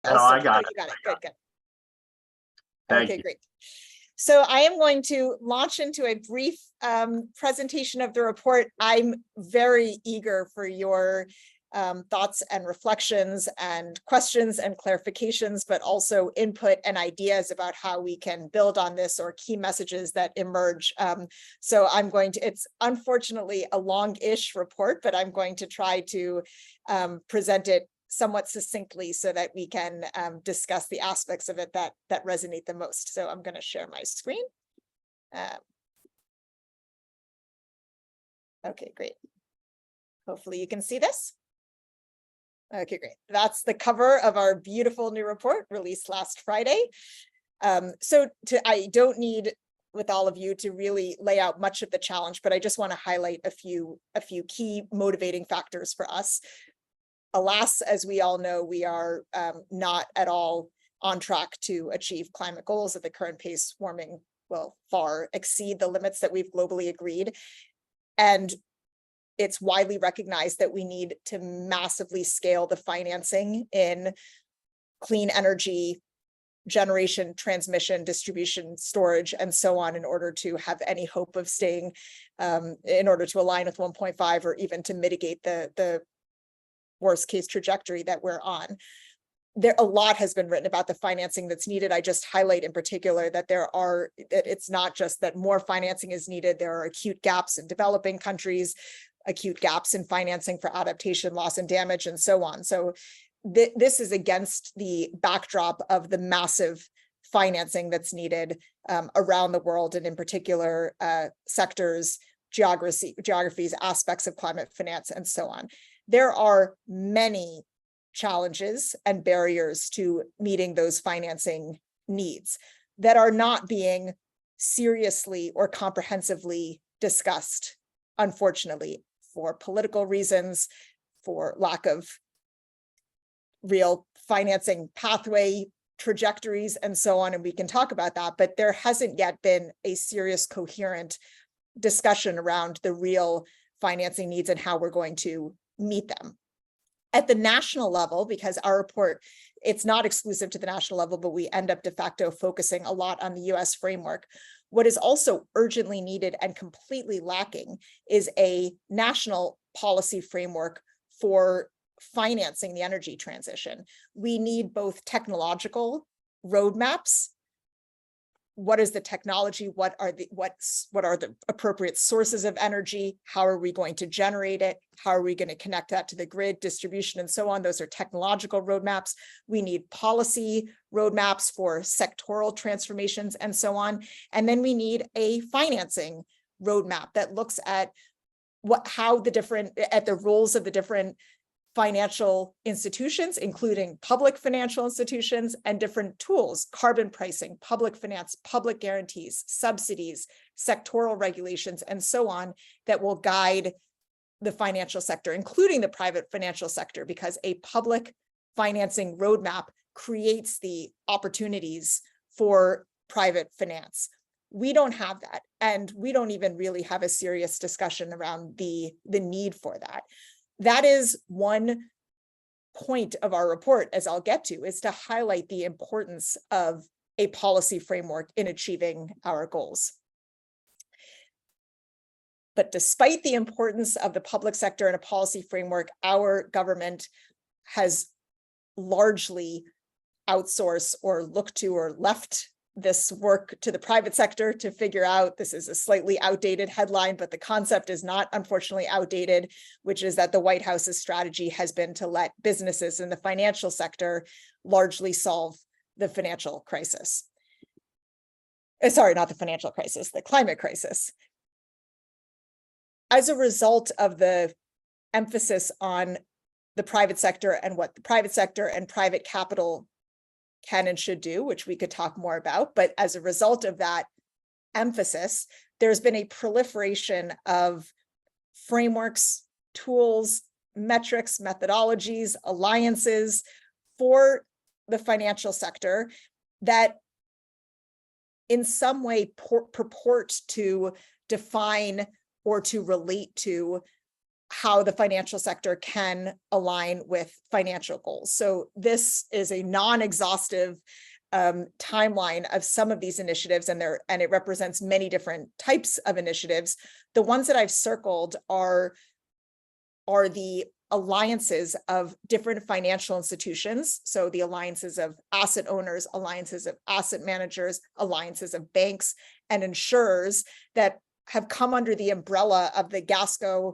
No, I got it. You got it. Good, good. Thank Okay, you. great. So I am going to launch into a brief presentation of the report. I'm very eager for your thoughts and reflections and questions and clarifications, but also input and ideas about how we can build on this or key messages that emerge. So I'm going to, it's unfortunately a long-ish report, but I'm going to try to present it somewhat succinctly so that we can discuss the aspects of it that resonate the most. So I'm going to share my screen. Okay, great. Hopefully you can see this. Okay, great. That's the cover of our beautiful new report released last Friday. I don't need with all of you to really lay out much of the challenge, but I just want to highlight a few key motivating factors for us. Alas, as we all know, we are not at all on track to achieve climate goals at the current pace. Warming will far exceed the limits that we've globally agreed. And it's widely recognized that we need to massively scale the financing in clean energy generation, transmission, distribution, storage, and so on in order to have any hope of staying, in order to align with 1.5 or even to mitigate the worst case trajectory that we're on. A lot has been written about the financing that's needed. I just highlight in particular that that it's not just that more financing is needed. There are acute gaps in developing countries, acute gaps in financing for adaptation, loss and damage, and so on. So this is against the backdrop of the massive financing that's needed around the world, and in particular sectors, geographies, aspects of climate finance, and so on. There are many challenges and barriers to meeting those financing needs that are not being seriously or comprehensively discussed, unfortunately, for political reasons, for lack of real financing pathway trajectories, and so on. And we can talk about that, but there hasn't yet been a serious, coherent discussion around the real financing needs and how we're going to meet them. At the national level, because our report, it's not exclusive to the national level, but we end up de facto focusing a lot on the US framework. What is also urgently needed and completely lacking is a national policy framework for financing the energy transition. We need both technological roadmaps. What is the technology? What are the appropriate sources of energy? How are we going to generate it? How are we going to connect that to the grid, distribution, and so on? Those are technological roadmaps. We need policy roadmaps for sectoral transformations and so on. And then we need a financing roadmap that looks at the roles of the different financial institutions, including public financial institutions, and different tools, carbon pricing, public finance, public guarantees, subsidies, sectoral regulations, and so on, that will guide the financial sector, including the private financial sector, because a public financing roadmap creates the opportunities for private finance. We don't have that, and we don't even really have a serious discussion around the need for that. That is one point of our report, as I'll get to, is to highlight the importance of a policy framework in achieving our goals. But despite the importance of the public sector and a policy framework, our government has largely outsourced or looked to or left this work to the private sector to figure out. This is a slightly outdated headline, but the concept is not, unfortunately, outdated, which is that the White House's strategy has been to let businesses in the financial sector largely solve the financial crisis. Sorry, not the financial crisis, the climate crisis. As a result of the emphasis on the private sector and what the private sector and private capital can and should do, which we could talk more about. But as a result of that emphasis, there's been a proliferation of frameworks, tools, metrics, methodologies, alliances for the financial sector that in some way purport to define or to relate to how the financial sector can align with financial goals. So this is a non-exhaustive timeline of some of these initiatives, and it represents many different types of initiatives. The ones that I've circled are the alliances of different financial institutions. So the alliances of asset owners, alliances of asset managers, alliances of banks and insurers that have come under the umbrella of the Gasco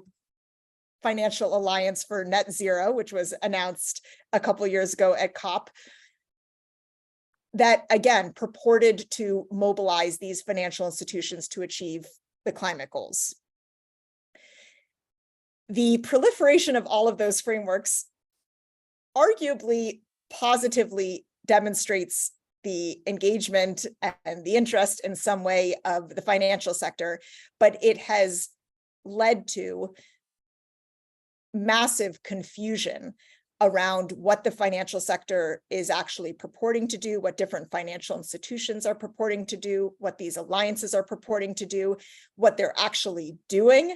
Financial Alliance for Net Zero, which was announced a couple of years ago at COP, that again purported to mobilize these financial institutions to achieve the climate goals. The proliferation of all of those frameworks arguably positively demonstrates the engagement and the interest in some way of the financial sector, but it has led to massive confusion around what the financial sector is actually purporting to do, what different financial institutions are purporting to do, what these alliances are purporting to do, what they're actually doing,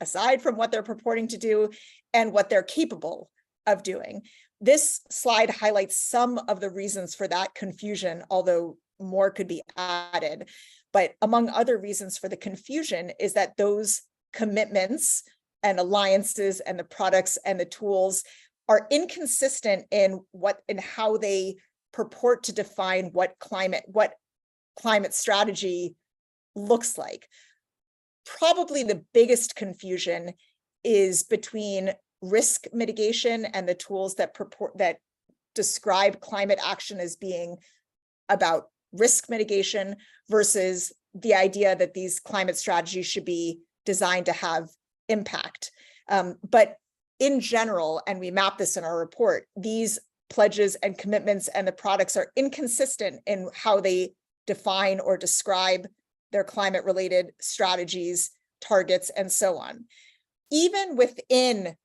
aside from what they're purporting to do, and what they're capable of doing. This slide highlights some of the reasons for that confusion, although more could be added. But among other reasons for the confusion is that those commitments and alliances and the products and the tools are inconsistent in how they purport to define what climate strategy looks like. Probably the biggest confusion is between risk mitigation and the tools that describe climate action as being about risk mitigation versus the idea that these climate strategies should be designed to have impact. But in general, and we map this in our report, these pledges and commitments and the products are inconsistent in how they define or describe their climate-related strategies, targets, and so on. Even within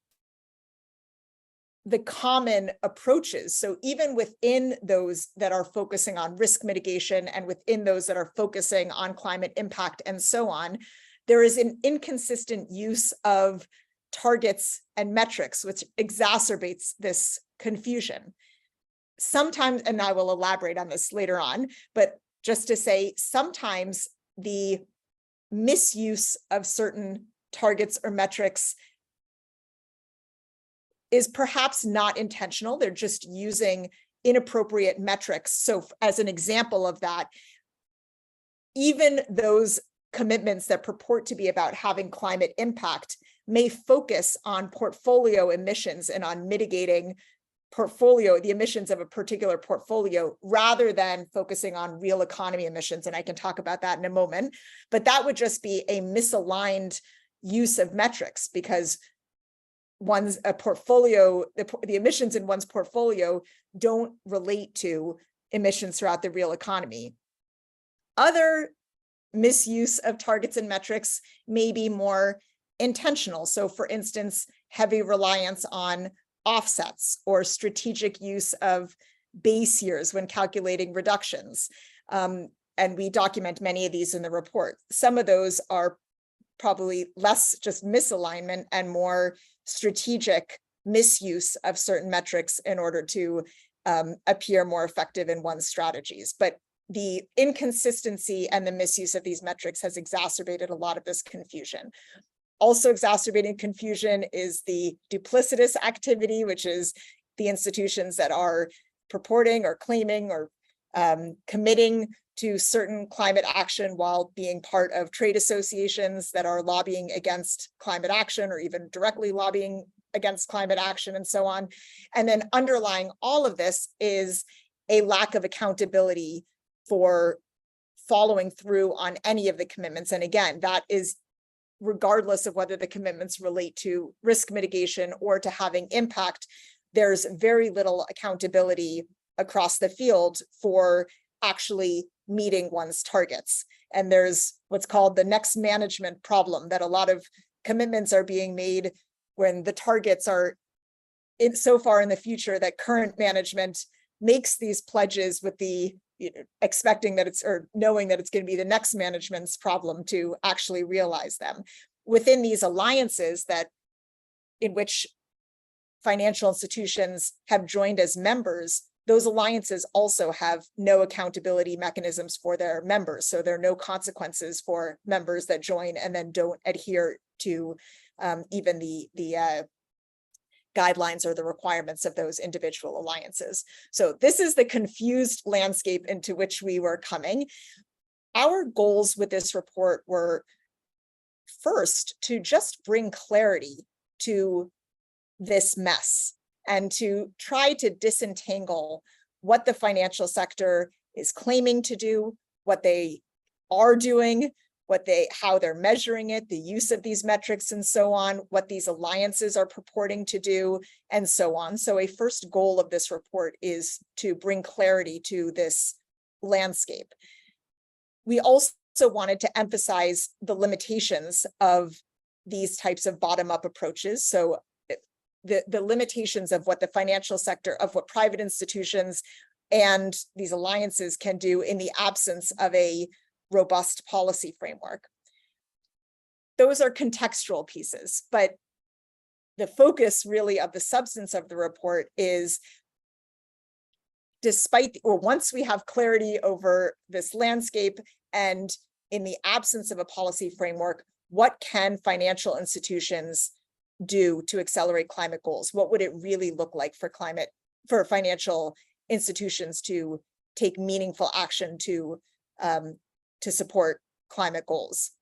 the common approaches, so even within those that are focusing on risk mitigation and within those that are focusing on climate impact and so on, there is an inconsistent use of targets and metrics, which exacerbates this confusion. Sometimes, and I will elaborate on this later on, but just to say, sometimes the misuse of certain targets or metrics is perhaps not intentional. They're just using inappropriate metrics. So as an example of that, even those commitments that purport to be about having climate impact may focus on portfolio emissions and on mitigating the emissions of a particular portfolio rather than focusing on real economy emissions. And I can talk about that in a moment, but that would just be a misaligned use of metrics because the emissions in one's portfolio don't relate to emissions throughout the real economy. Other misuse of targets and metrics may be more intentional. So for instance, heavy reliance on offsets or strategic use of base years when calculating reductions. And we document many of these in the report. Some of those are probably less just misalignment and more strategic misuse of certain metrics in order to appear more effective in one's strategies. But the inconsistency and the misuse of these metrics has exacerbated a lot of this confusion. Also exacerbating confusion is the duplicitous activity, which is the institutions that are purporting or claiming or committing to certain climate action while being part of trade associations that are lobbying against climate action or even directly lobbying against climate action and so on. And then underlying all of this is a lack of accountability for following through on any of the commitments. And again, that is regardless of whether the commitments relate to risk mitigation or to having impact, there's very little accountability across the field for actually meeting one's targets. And there's what's called the next management problem, that a lot of commitments are being made when the targets are so far in the future that current management makes these pledges with the expecting that it's or knowing that it's going to be the next management's problem to actually realize them. Within these alliances that in which financial institutions have joined as members, those alliances also have no accountability mechanisms for their members. So there are no consequences for members that join and then don't adhere to even the guidelines or the requirements of those individual alliances. So this is the confused landscape into which we were coming. Our goals with this report were first to just bring clarity to this mess and to try to disentangle what the financial sector is claiming to do, what they are doing, how they're measuring it, the use of these metrics and so on, what these alliances are purporting to do, and so on. So a first goal of this report is to bring clarity to this landscape. We also wanted to emphasize the limitations of these types of bottom-up approaches. So the limitations of what the financial sector, of what private institutions and these alliances can do in the absence of a robust policy framework. Those are contextual pieces, but the focus really of the substance of the report is, once we have clarity over this landscape and in the absence of a policy framework, what can financial institutions do to accelerate climate goals? What would it really look like for financial institutions to take meaningful action to support climate goals?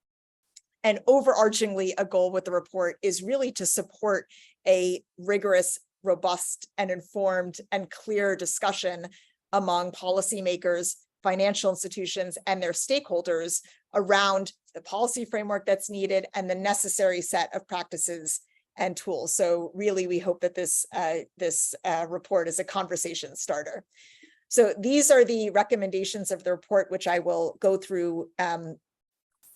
And overarchingly, a goal with the report is really to support a rigorous, robust, and informed and clear discussion among policymakers, financial institutions, and their stakeholders around the policy framework that's needed and the necessary set of practices and tools. So really, we hope that this report is a conversation starter. So these are the recommendations of the report, which I will go through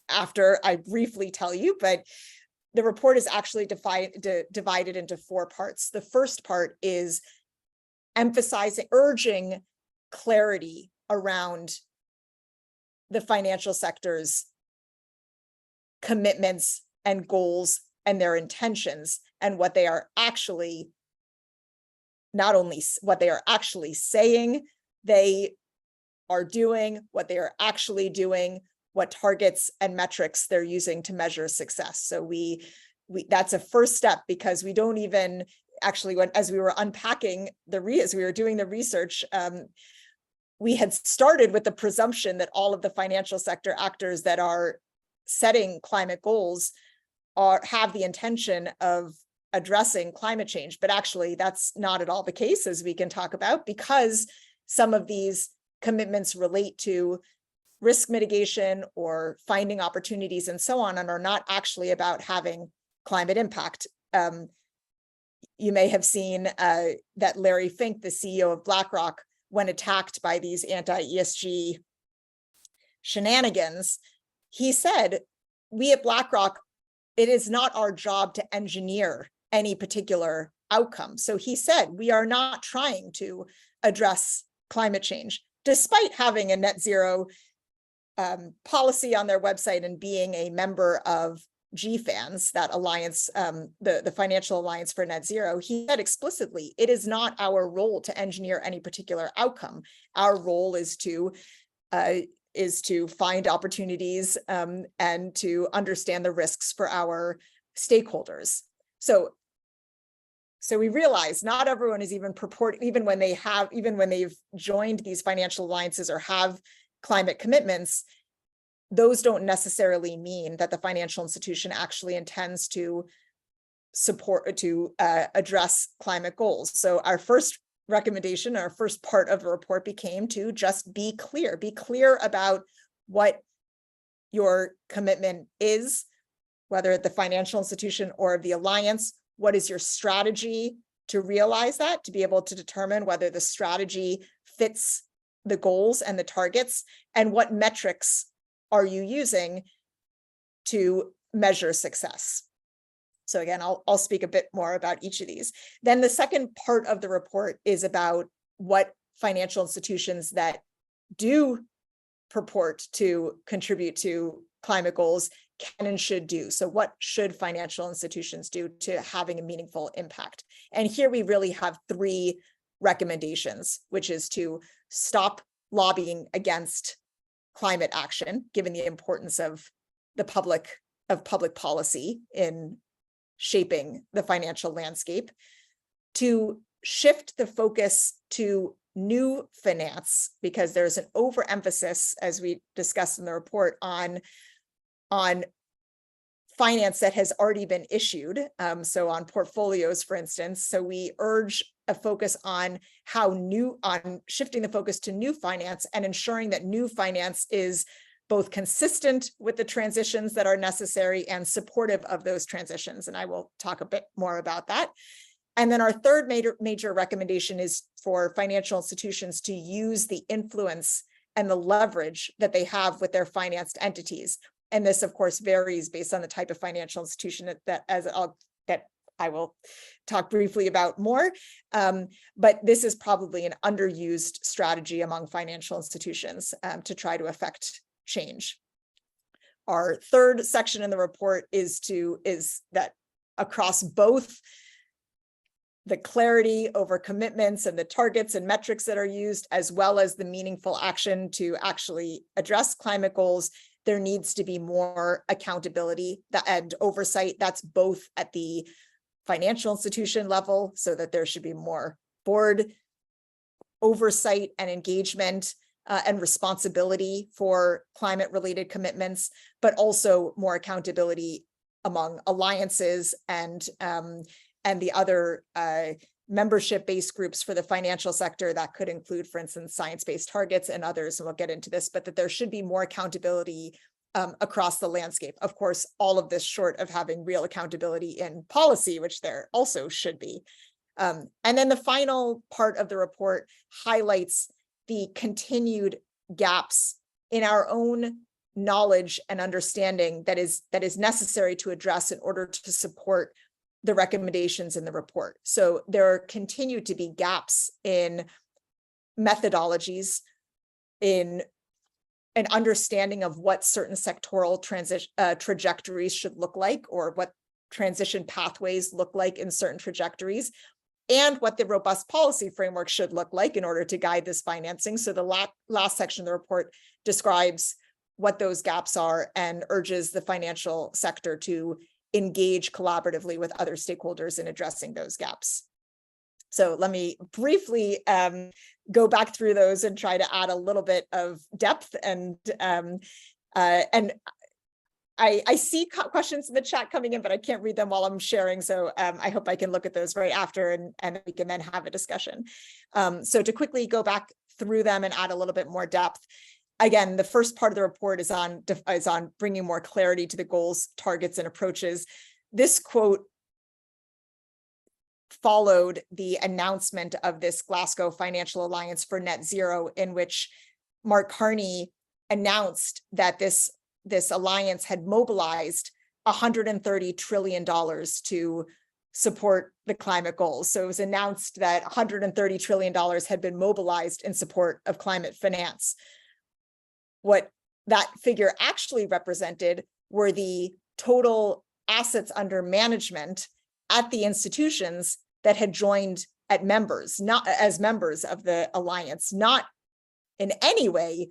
after I briefly tell you, but the report is actually divided into 4 parts. The first part is urging clarity around the financial sector's commitments and goals and their intentions, and what they are actually, not only what they are actually saying they are doing, what they are actually doing, what targets and metrics they're using to measure success. So that's a first step, because we don't even actually, as we were unpacking as we were doing the research, we had started with the presumption that all of the financial sector actors that are setting climate goals have the intention of addressing climate change. But actually, that's not at all the case, as we can talk about, because some of these commitments relate to risk mitigation or finding opportunities and so on, and are not actually about having climate impact. You may have seen that Larry Fink, the CEO of BlackRock, when attacked by these anti-ESG shenanigans, he said, we at BlackRock, it is not our job to engineer any particular outcome. So he said, we are not trying to address climate change, despite having a net zero policy on their website and being a member of GFANZ, that alliance, the Financial Alliance for Net Zero. He said explicitly, it is not our role to engineer any particular outcome. Our role is to find opportunities and to understand the risks for our stakeholders. So we realize not everyone is even even when they've joined these financial alliances or have climate commitments, those don't necessarily mean that the financial institution actually intends to address climate goals. So our first recommendation, our first part of the report became to just be clear about what your commitment is, whether at the financial institution or the alliance. What is your strategy to realize that, to be able to determine whether the strategy fits the goals and the targets, and what metrics are you using to measure success? So again, I'll speak a bit more about each of these. Then the second part of the report is about what financial institutions that do purport to contribute to climate goals can and should do. So what should financial institutions do to having a meaningful impact? And here we really have 3 recommendations, which is to stop lobbying against climate action, given the importance of public policy in shaping the financial landscape, to shift the focus to new finance, because there's an overemphasis, as we discussed in the report, on finance that has already been issued, so on portfolios, for instance. So we urge a focus on on shifting the focus to new finance and ensuring that new finance is both consistent with the transitions that are necessary and supportive of those transitions. And I will talk a bit more about that. And then our third major recommendation is for financial institutions to use the influence and the leverage that they have with their financed entities. And this, of course, varies based on the type of financial institution that I will talk briefly about more. But this is probably an underused strategy among financial institutions to try to affect change. Our third section in the report is that across both the clarity over commitments and the targets and metrics that are used, as well as the meaningful action to actually address climate goals, there needs to be more accountability and oversight. That's both at the financial institution level, so that there should be more board oversight and engagement and responsibility for climate-related commitments, but also more accountability among alliances and the other membership-based groups for the financial sector. That could include, for instance, science-based targets and others, and we'll get into this, but that there should be more accountability across the landscape. Of course, all of this short of having real accountability in policy, which there also should be. And then the final part of the report highlights the continued gaps in our own knowledge and understanding that is necessary to address in order to support the recommendations in the report. So there continue to be gaps in methodologies, in an understanding of what certain sectoral trajectories should look like, or what transition pathways look like in certain trajectories, and what the robust policy framework should look like in order to guide this financing. So the last section of the report describes what those gaps are and urges the financial sector to engage collaboratively with other stakeholders in addressing those gaps. So let me briefly go back through those and try to add a little bit of depth. And I see questions in the chat coming in, but I can't read them while I'm sharing. So I hope I can look at those right after, and we can then have a discussion. So to quickly go back through them and add a little bit more depth. Again, the first part of the report is on bringing more clarity to the goals, targets, and approaches. This quote followed the announcement of this Glasgow Financial Alliance for Net Zero, in which Mark Carney announced that this alliance had mobilized $130 trillion to support the climate goals. So it was announced that $130 trillion had been mobilized in support of climate finance. What that figure actually represented were the total assets under management at the institutions that had joined as members of the alliance, not in any way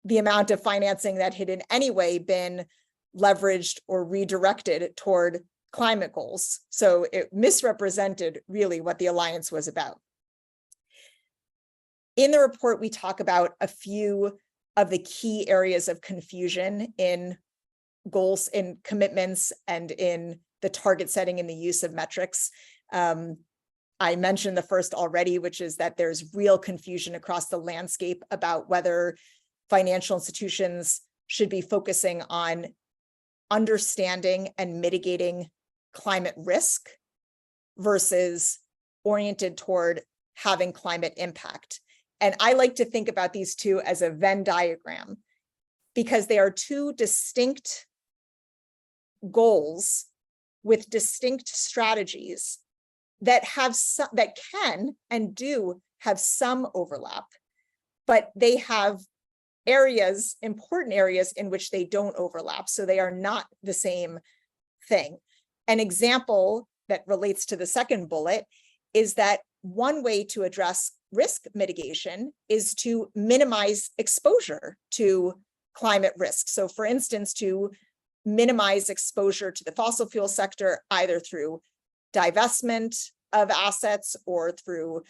the amount of financing that had in any way been leveraged or redirected toward climate goals. So it misrepresented really what the alliance was about. In the report, we talk about a few of the key areas of confusion in goals, in commitments, and in the target setting and the use of metrics. I mentioned the first already, which is that there's real confusion across the landscape about whether financial institutions should be focusing on understanding and mitigating climate risk versus oriented toward having climate impact. And I like to think about these two as a Venn diagram, because they are two distinct goals with distinct strategies that can and do have some overlap, but they have areas, important areas in which they don't overlap. So they are not the same thing. An example that relates to the second bullet is that one way to address risk mitigation is to minimize exposure to climate risk. So for instance, to minimize exposure to the fossil fuel sector, either through divestment of assets or through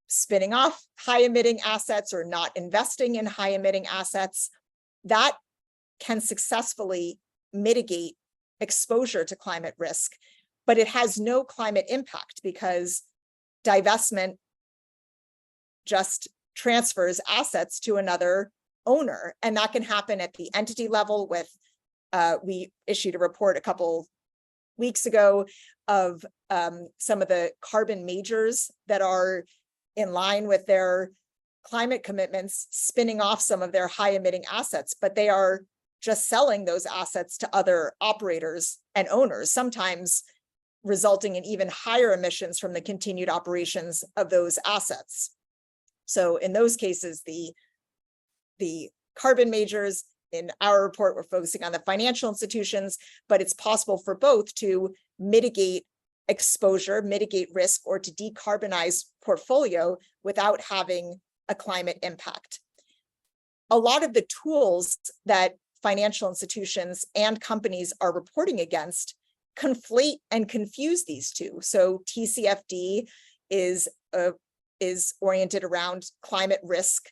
spinning off high emitting assets or not investing in high emitting assets. That can successfully mitigate exposure to climate risk, but it has no climate impact because divestment just transfers assets to another owner. And that can happen at the entity level with, we issued a report a couple weeks ago of some of the carbon majors that are in line with their climate commitments, spinning off some of their high emitting assets, but they are just selling those assets to other operators and owners, sometimes resulting in even higher emissions from the continued operations of those assets. So in those cases, the carbon majors, in our report, we're focusing on the financial institutions, but it's possible for both to mitigate exposure, mitigate risk, or to decarbonize portfolio without having a climate impact. A lot of the tools that financial institutions and companies are reporting against conflate and confuse these two. So TCFD is oriented around climate risk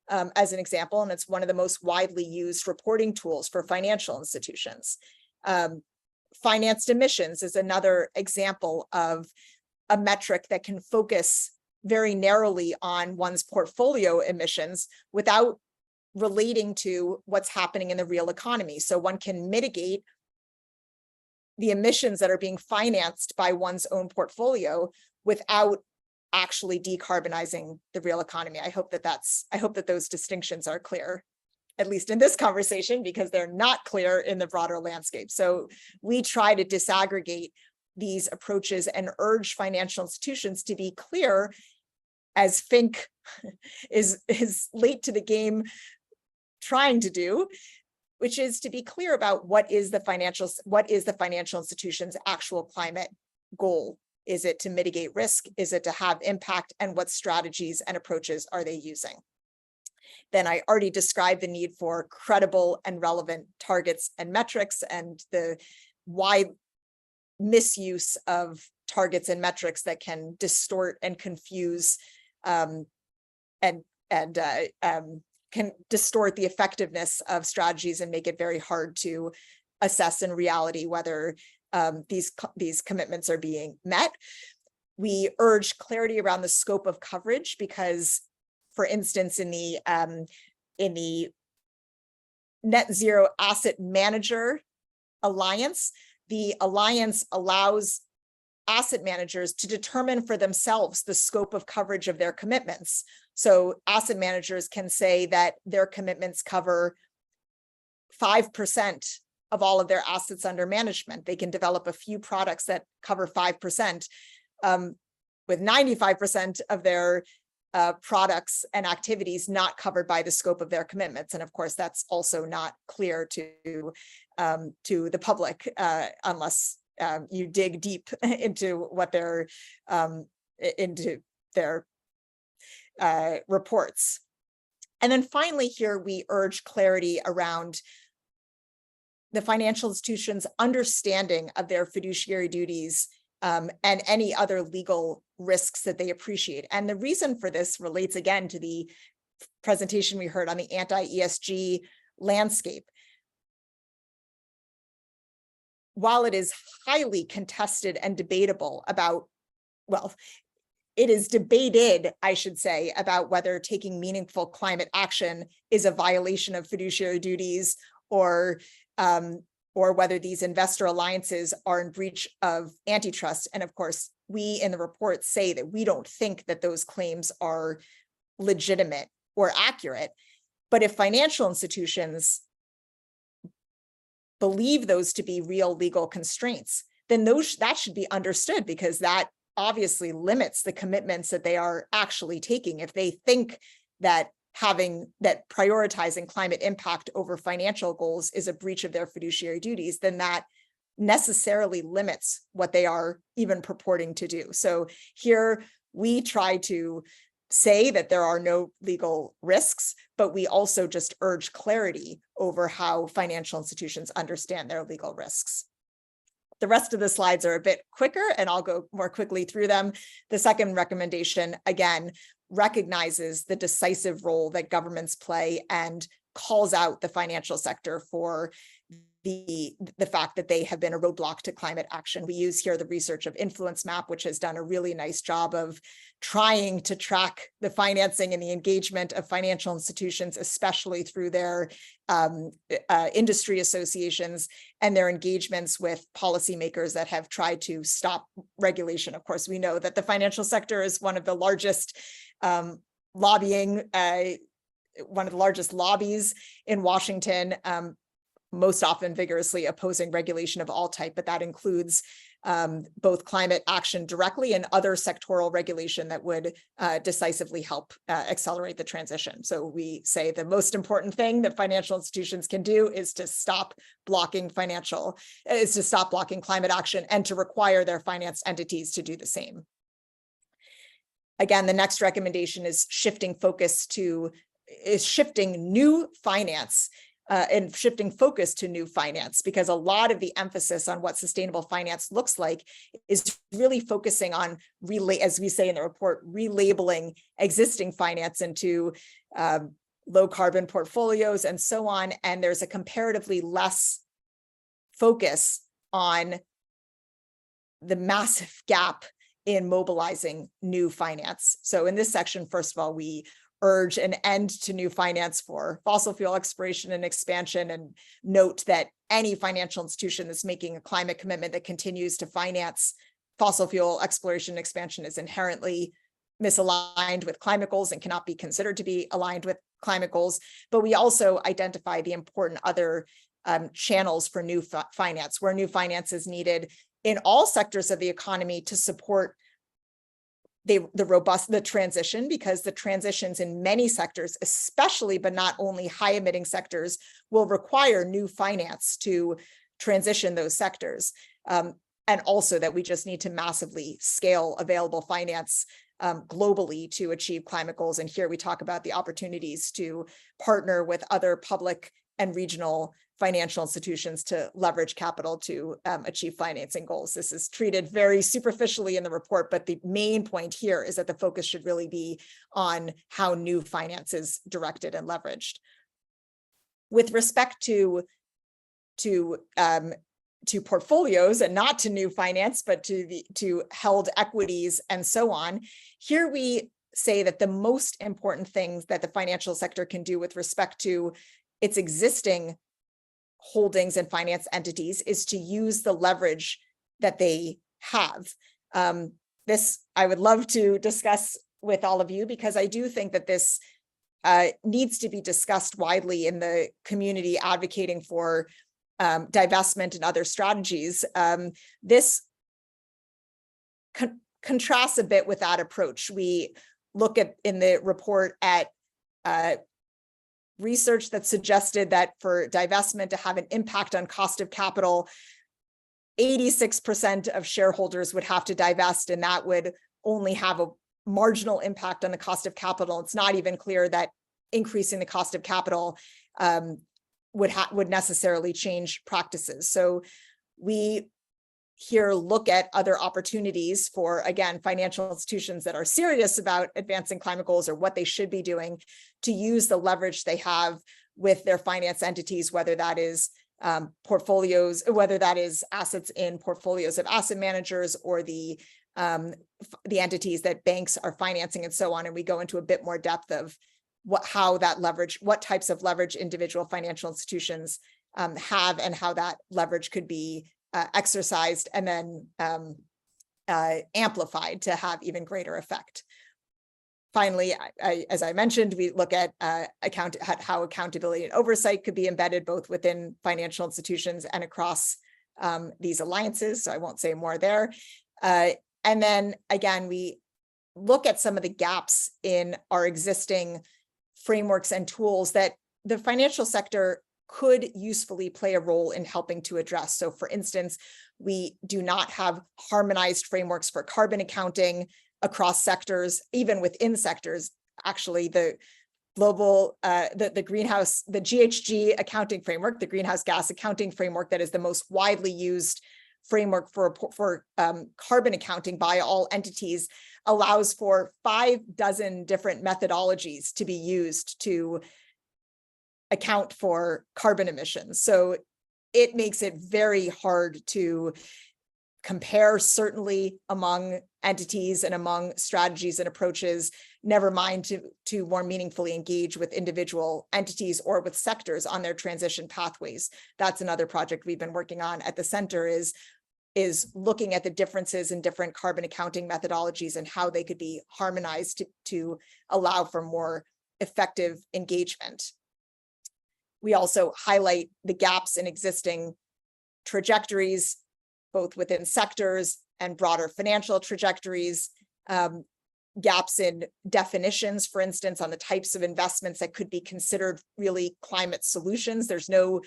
as an example, and it's one of the most widely used reporting tools for financial institutions. Financed emissions is another example of a metric that can focus very narrowly on one's portfolio emissions without relating to what's happening in the real economy. So one can mitigate the emissions that are being financed by one's own portfolio without actually decarbonizing the real economy. I hope that those distinctions are clear, at least in this conversation, because they're not clear in the broader landscape. So we try to disaggregate these approaches and urge financial institutions to be clear, as Fink is late to the game trying to do, which is to be clear about what is the financial institution's actual climate goal. Is it to mitigate risk? Is it to have impact? And what strategies and approaches are they using? Then I already described the need for credible and relevant targets and metrics and the wide misuse of targets and metrics that can distort and confuse and can distort the effectiveness of strategies and make it very hard to assess in reality whether these commitments are being met. We urge clarity around the scope of coverage because, for instance, in the Net Zero Asset Manager Alliance, the alliance allows asset managers to determine for themselves the scope of coverage of their commitments. So asset managers can say that their commitments cover 5% of all of their assets under management. They can develop a few products that cover 5%, with 95% of their products and activities not covered by the scope of their commitments. And of course, that's also not clear to the public unless you dig deep into what into their reports. And then finally here, we urge clarity around the financial institution's understanding of their fiduciary duties and any other legal risks that they appreciate. And the reason for this relates again to the presentation we heard on the anti-ESG landscape. While it is highly contested and debatable about, well, it is debated, I should say, about whether taking meaningful climate action is a violation of fiduciary duties or whether these investor alliances are in breach of antitrust. And of course, we in the report say that we don't think that those claims are legitimate or accurate. But if financial institutions believe those to be real legal constraints, then that should be understood, because that obviously limits the commitments that they are actually taking. If they think that that prioritizing climate impact over financial goals is a breach of their fiduciary duties, then that necessarily limits what they are even purporting to do. So here we try to say that there are no legal risks, but we also just urge clarity over how financial institutions understand their legal risks. The rest of the slides are a bit quicker, and I'll go more quickly through them. The second recommendation, again, recognizes the decisive role that governments play and calls out the financial sector for the fact that they have been a roadblock to climate action. We use here the research of Influence Map, which has done a really nice job of trying to track the financing and the engagement of financial institutions, especially through their industry associations and their engagements with policymakers that have tried to stop regulation. Of course, we know that the financial sector is one of the largest lobbies in Washington, most often vigorously opposing regulation of all type, but that includes both climate action directly and other sectoral regulation that would decisively help accelerate the transition. So we say the most important thing that financial institutions can do is to stop blocking climate action and to require their finance entities to do the same. Again, the next recommendation is shifting new finance and shifting focus to new finance, because a lot of the emphasis on what sustainable finance looks like is really focusing on, as we say in the report, relabeling existing finance into low carbon portfolios and so on. And there's a comparatively less focus on the massive gap in mobilizing new finance. So in this section, first of all, we urge an end to new finance for fossil fuel exploration and expansion, and note that any financial institution that's making a climate commitment that continues to finance fossil fuel exploration and expansion is inherently misaligned with climate goals and cannot be considered to be aligned with climate goals. But we also identify the important other channels for new finance, where new finance is needed in all sectors of the economy to support the transition, because the transitions in many sectors, especially but not only high emitting sectors, will require new finance to transition those sectors. And also that we just need to massively scale available finance globally to achieve climate goals. And here we talk about the opportunities to partner with other public and regional financial institutions to leverage capital to achieve financing goals. This is treated very superficially in the report, but the main point here is that the focus should really be on how new finance is directed and leveraged. With respect to portfolios, and not to new finance, but to held equities and so on, here we say that the most important things that the financial sector can do with respect to its existing holdings and finance entities is to use the leverage that they have. This I would love to discuss with all of you, because I do think that this needs to be discussed widely in the community advocating for divestment and other strategies. This contrasts a bit with that approach. We look at in the report at research that suggested that for divestment to have an impact on cost of capital, 86% of shareholders would have to divest, and that would only have a marginal impact on the cost of capital. It's not even clear that increasing the cost of capital would necessarily change practices. So we here look at other opportunities for, again, financial institutions that are serious about advancing climate goals, or what they should be doing, to use the leverage they have with their finance entities, whether that is portfolios, whether that is assets in portfolios of asset managers, or the entities that banks are financing and so on. And we go into a bit more depth of what types of leverage individual financial institutions have, and how that leverage could be exercised and then amplified to have even greater effect. Finally, as I mentioned, we look at how accountability and oversight could be embedded both within financial institutions and across these alliances. So I won't say more there. And then again, we look at some of the gaps in our existing frameworks and tools that the financial sector could usefully play a role in helping to address. So for instance, we do not have harmonized frameworks for carbon accounting across sectors, even within sectors. Actually, the global, the greenhouse, the GHG accounting framework, the greenhouse gas accounting framework that is the most widely used framework for carbon accounting by all entities, allows for 6 different methodologies to be used to account for carbon emissions. So it makes it very hard to compare, certainly among entities and among strategies and approaches, never mind to more meaningfully engage with individual entities or with sectors on their transition pathways. That's another project we've been working on at the center, is looking at the differences in different carbon accounting methodologies and how they could be harmonized to allow for more effective engagement. We also highlight the gaps in existing trajectories, both within sectors and broader financial trajectories, gaps in definitions, for instance, on the types of investments that could be considered really climate solutions. There's no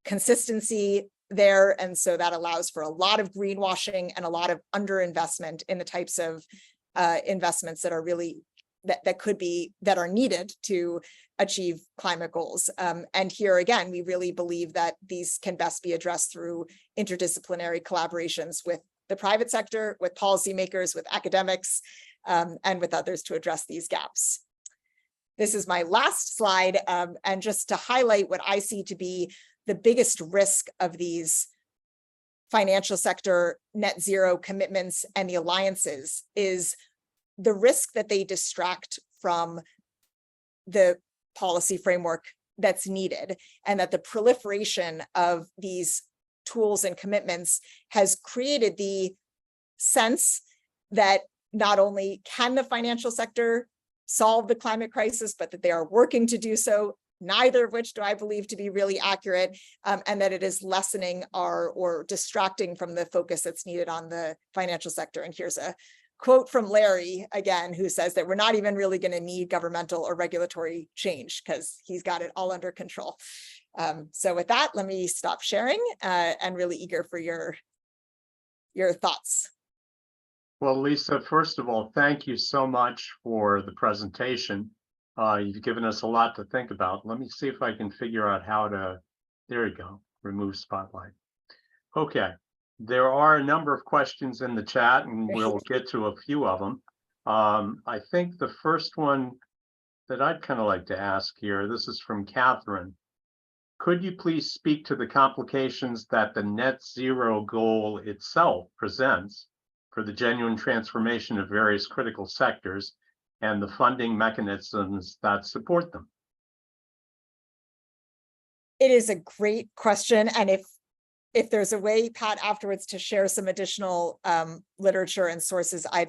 consistency there, and so that allows for a lot of greenwashing and a lot of underinvestment in the types of investments that are really that are needed to achieve climate goals. And here again, we really believe that these can best be addressed through interdisciplinary collaborations with the private sector, with policymakers, with academics, and with others to address these gaps. This is my last slide, and just to highlight what I see to be the biggest risk of these financial sector net zero commitments and the alliances is the risk that they distract from the policy framework that's needed, and that the proliferation of these tools and commitments has created the sense that not only can the financial sector solve the climate crisis, but that they are working to do so, neither of which do I believe to be really accurate, and that it is lessening or distracting from the focus that's needed on the financial sector. And here's a quote from Larry again, who says that we're not even really going to need governmental or regulatory change because he's got it all under control. So with that, let me stop sharing, and really eager for your thoughts. Well, Lisa, first of all, thank you so much for the presentation. You've given us a lot to think about. Let me see if I can figure out how to, there you go, remove spotlight. Okay, there are a number of questions in the chat, and we'll get to a few of them. I think the first one that I'd kind of like to ask here, this is from Catherine. Could you please speak to the complications that the net zero goal itself presents for the genuine transformation of various critical sectors and the funding mechanisms that support them? It is a great question, and if there's a way, Pat, afterwards to share some additional literature and sources, I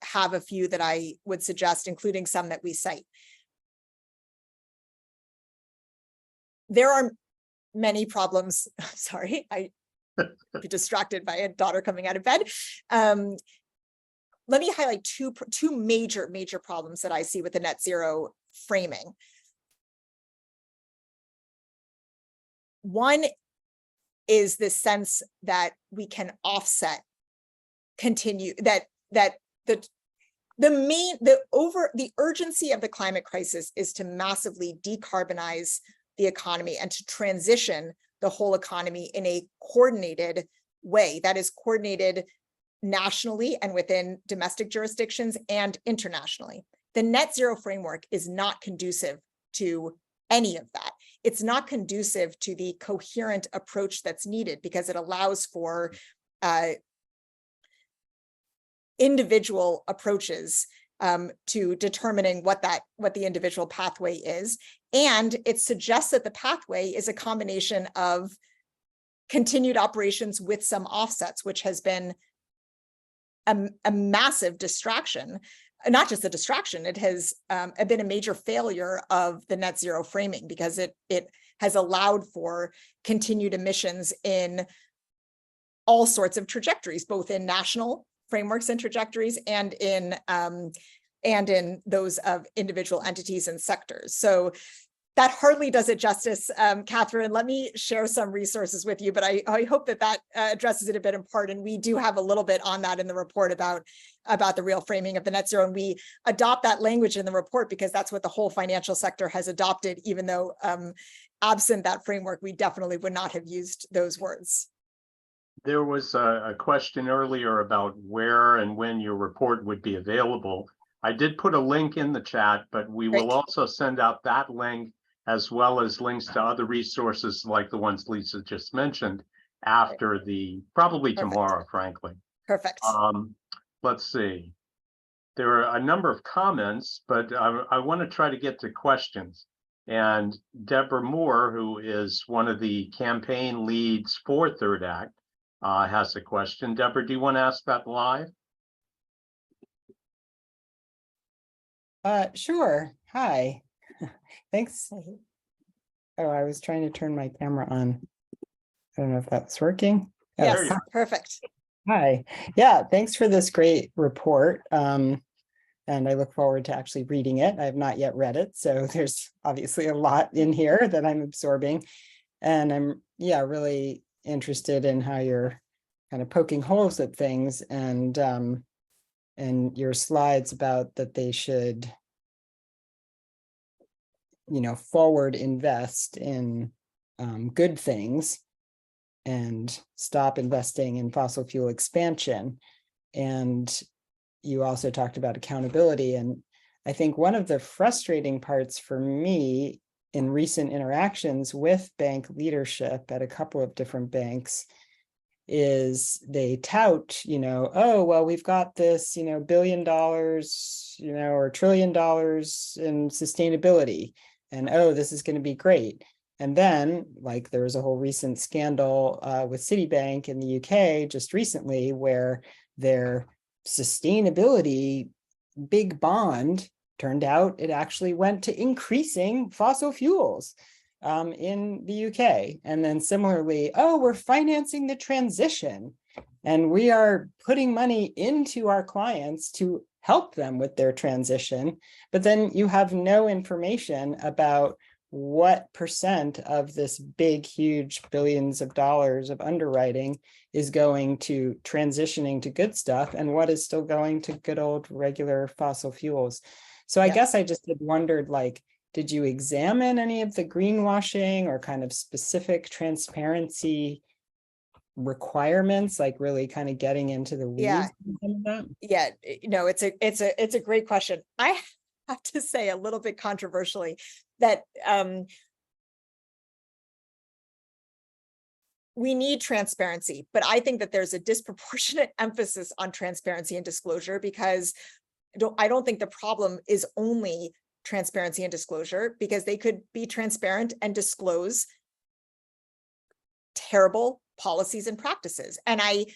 have a few that I would suggest, including some that we cite. There are many problems. Sorry, I be distracted by a daughter coming out of bed. Let me highlight two major problems that I see with the net zero framing. One is this sense that we can offset, the urgency of the climate crisis is to massively decarbonize the economy and to transition the whole economy in a coordinated way that is coordinated nationally and within domestic jurisdictions and internationally. The net zero framework is not conducive to any of that. It's not conducive to the coherent approach that's needed because it allows for individual approaches to determining what the individual pathway is. And it suggests that the pathway is a combination of continued operations with some offsets, which has been a massive distraction. Not just a distraction, it has been a major failure of the net zero framing because it has allowed for continued emissions in all sorts of trajectories, both in national frameworks and trajectories and in and in those of individual entities and sectors. So that hardly does it justice, Catherine. Let me share some resources with you, but I hope that addresses it a bit in part. And we do have a little bit on that in the report about the real framing of the net zero. And we adopt that language in the report because that's what the whole financial sector has adopted, even though absent that framework, we definitely would not have used those words. There was a question earlier about where and when your report would be available. I did put a link in the chat, but we will also send out that link as well as links to other resources like the ones Lisa just mentioned after probably tomorrow, frankly. Perfect. Let's see. There are a number of comments, but I want to try to get to questions. And Deborah Moore, who is one of the campaign leads for Third Act, has a question. Deborah, do you want to ask that live? Sure. Hi. Thanks. Oh, I was trying to turn my camera on. I don't know if that's working. Yes, perfect. Hi. Yeah, thanks for this great report. And I look forward to actually reading it. I have not yet read it, so there's obviously a lot in here that I'm absorbing. And I'm, really interested in how you're kind of poking holes at things and your slides about that they should, forward invest in good things and stop investing in fossil fuel expansion. And you also talked about accountability. And I think one of the frustrating parts for me in recent interactions with bank leadership at a couple of different banks is they tout, oh, well, we've got this, $1 billion, or $1 trillion in sustainability. And, oh, this is going to be great. And then, like, there was a whole recent scandal with Citibank in the UK just recently where their sustainability big bond turned out it actually went to increasing fossil fuels in the UK. And then similarly, oh, we're financing the transition and we are putting money into our clients to help them with their transition. But then you have no information about what percent of this big, huge billions of dollars of underwriting is going to transitioning to good stuff and what is still going to good old regular fossil fuels. So I guess I just had wondered, like, did you examine any of the greenwashing or kind of specific transparency requirements, like really kind of getting into the weeds? Yeah, no, it's a great question. I have to say a little bit controversially that we need transparency, but I think that there's a disproportionate emphasis on transparency and disclosure because I don't think the problem is only transparency and disclosure, because they could be transparent and disclose terrible policies and practices. And I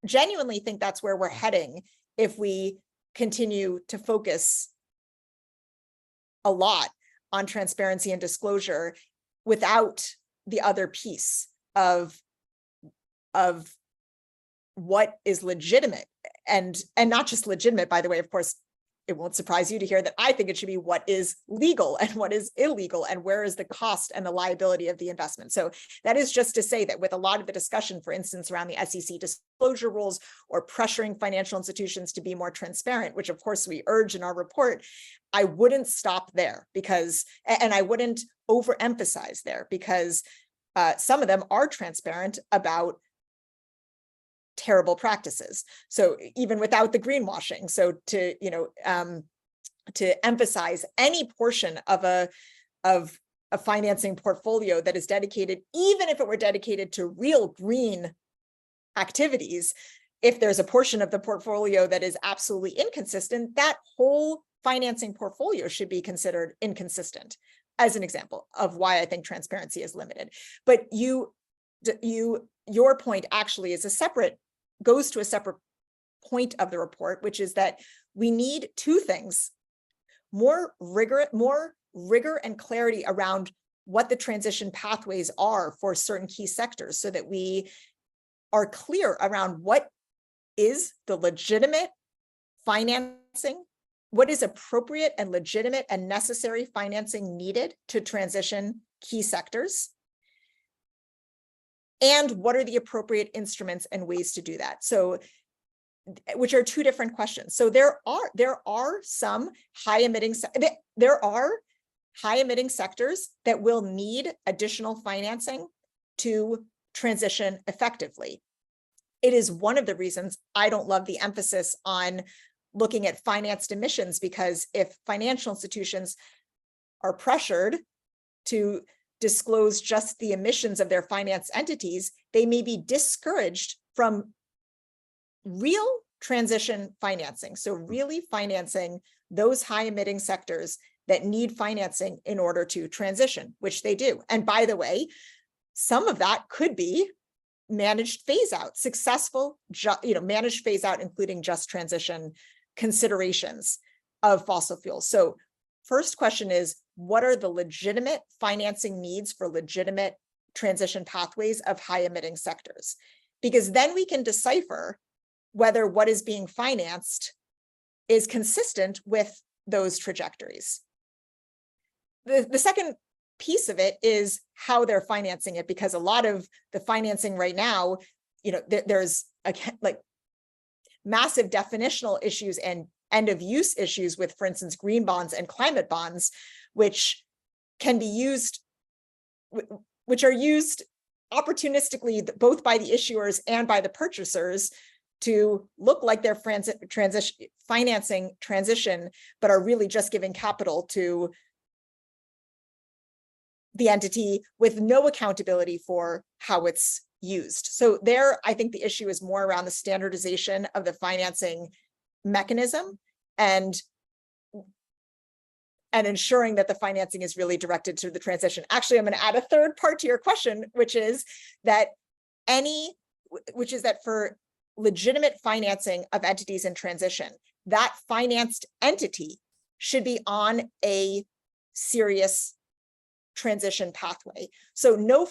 genuinely think that's where we're heading if we continue to focus a lot on transparency and disclosure without the other piece of what is legitimate and not just legitimate, by the way. Of course, it won't surprise you to hear that I think it should be what is legal and what is illegal and where is the cost and the liability of the investment. So that is just to say that with a lot of the discussion, for instance, around the SEC disclosure rules or pressuring financial institutions to be more transparent, which of course we urge in our report, I wouldn't stop there because, and I wouldn't overemphasize there because some of them are transparent about terrible practices. So even without the greenwashing, so to emphasize any portion of a financing portfolio that is dedicated, even if it were dedicated to real green activities, if there's a portion of the portfolio that is absolutely inconsistent, that whole financing portfolio should be considered inconsistent, as an example of why I think transparency is limited. But your point actually is goes to a separate point of the report, which is that we need two things: more rigor and clarity around what the transition pathways are for certain key sectors, so that we are clear around what is the legitimate financing what is appropriate and legitimate and necessary financing needed to transition key sectors? And what are the appropriate instruments and ways to do that? So, which are two different questions. So there are some high emitting sectors that will need additional financing to transition effectively. It is one of the reasons I don't love the emphasis on looking at financed emissions, because if financial institutions are pressured to disclose just the emissions of their finance entities, they may be discouraged from real transition financing. So really financing those high emitting sectors that need financing in order to transition, which they do. And by the way, some of that could be managed phase out, successful, managed phase out, including just transition considerations of fossil fuels. So first question is, what are the legitimate financing needs for legitimate transition pathways of high emitting sectors? Because then we can decipher whether what is being financed is consistent with those trajectories. The second piece of it is how they're financing it, because a lot of the financing right now, there's massive definitional issues and end of use issues with, for instance, green bonds and climate bonds, which can be used, which are used opportunistically both by the issuers and by the purchasers to look like they're financing transition, but are really just giving capital to the entity with no accountability for how it's used. So there, I think the issue is more around the standardization of the financing mechanism and ensuring that the financing is really directed to the transition. Actually, I'm going to add a third part to your question, which is that for legitimate financing of entities in transition, that financed entity should be on a serious transition pathway. So no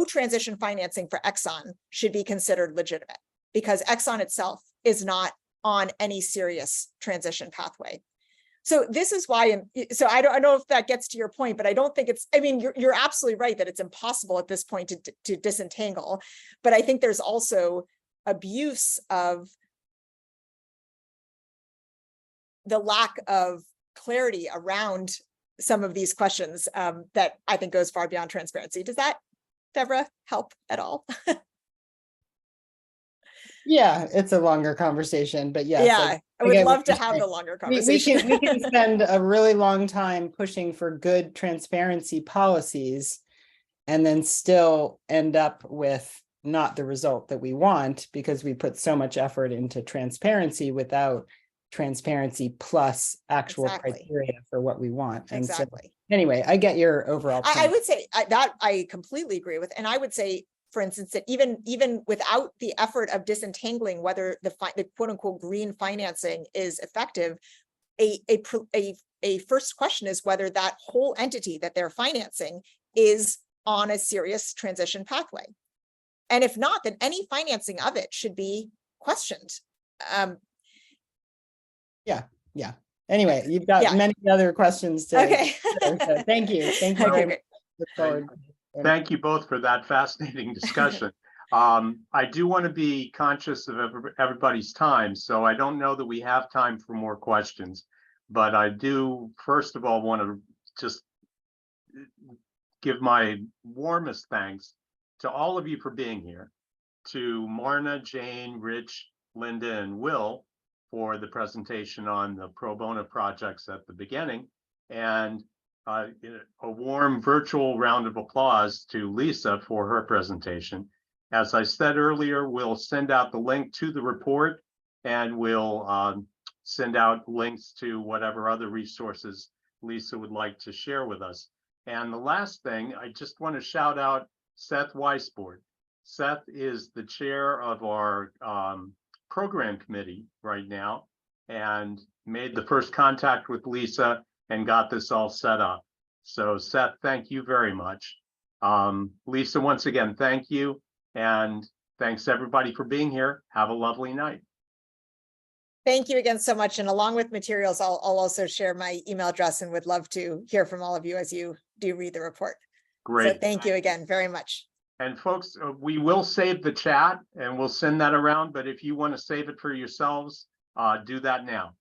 transition financing for Exxon should be considered legitimate, because Exxon itself is not on any serious transition pathway. So this is why, I don't know if that gets to your point, but I don't think you're absolutely right that it's impossible at this point to disentangle, but I think there's also abuse of the lack of clarity around some of these questions that I think goes far beyond transparency. Does that, Deborah, help at all? Yeah, it's a longer conversation, but yes. Yeah, I would love to have the longer conversation. We can spend a really long time pushing for good transparency policies and then still end up with not the result that we want, because we put so much effort into transparency without transparency plus actual criteria for what we want. And so anyway, I get your overall point. I would say that I completely agree with, and I would say, for instance, that even without the effort of disentangling whether the quote unquote green financing is effective, a first question is whether that whole entity that they're financing is on a serious transition pathway. And if not, then any financing of it should be questioned. Yeah. Anyway, you've got many other questions to okay. So thank you. Thank you. Okay, Look forward. Thank you both for that fascinating discussion. I do want to be conscious of everybody's time, so I don't know that we have time for more questions, but I do, first of all, want to just give my warmest thanks to all of you for being here, to Marna, Jane, Rich, Linda, and Will for the presentation on the pro bono projects at the beginning, and a warm virtual round of applause to Lisa for her presentation. As I said earlier, we'll send out the link to the report, and we'll send out links to whatever other resources Lisa would like to share with us. And the last thing, I just want to shout out Seth Weisbord. Seth is the chair of our program committee right now, and made the first contact with Lisa and got this all set up. So Seth, thank you very much. Lisa, once again, thank you. And thanks everybody for being here. Have a lovely night. Thank you again so much. And along with materials, I'll also share my email address and would love to hear from all of you as you do read the report. So Great. thank you again very much. And folks, we will save the chat and we'll send that around, but if you want to save it for yourselves, do that now.